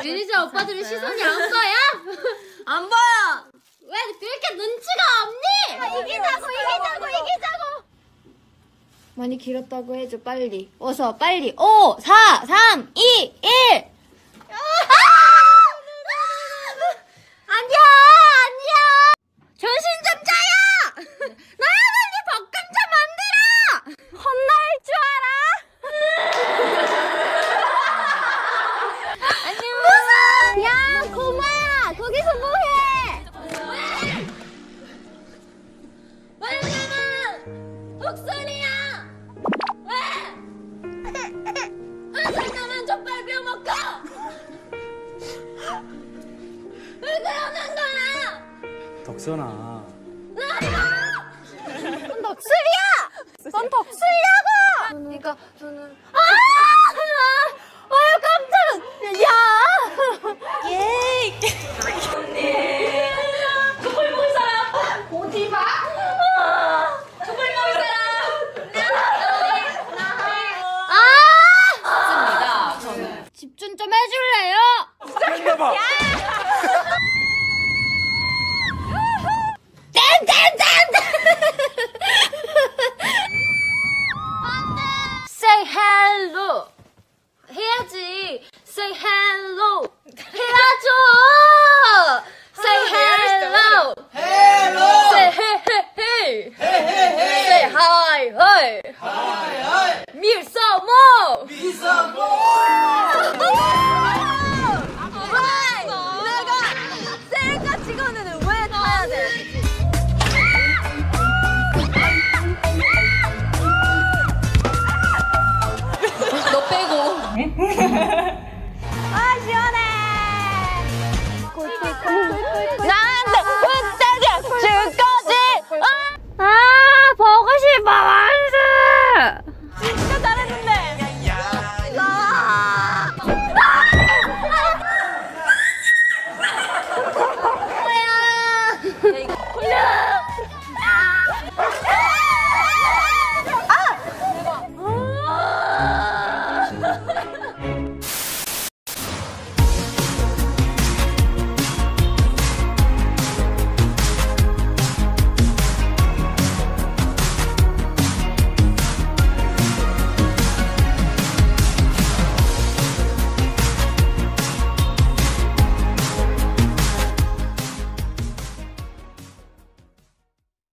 매니저 오빠들은 시선이 안 보여? 안 보여. 왜 그렇게 눈치가 없니? 이기자고. 많이 길었다고 해줘 빨리. 어서 빨리. 5, 4, 3, 2, 1. 아니야. 정신 좀 차려. 나야 언니 볶음 좀 만들어. 혼날 줄 알아? 무서워. 야 고마야 거기서 뭐해? 왜 나는 독설이야? 왜 잠깐만 족발 비워 먹고 왜 그러는 거야? 덕선아. 넌 덕술이야! 넌 덕술이라고! 그러니까 저는 아유 깜짝이야! 야! 예! 족발 먹을 사람! 어디 봐? 족발 먹을 사람! 아! 저는 집중 좀 해줄래요? 했나봐. Say hello 해야지. Say hello 해야죠. Say hello. Say hey hey hey. Say hi hi.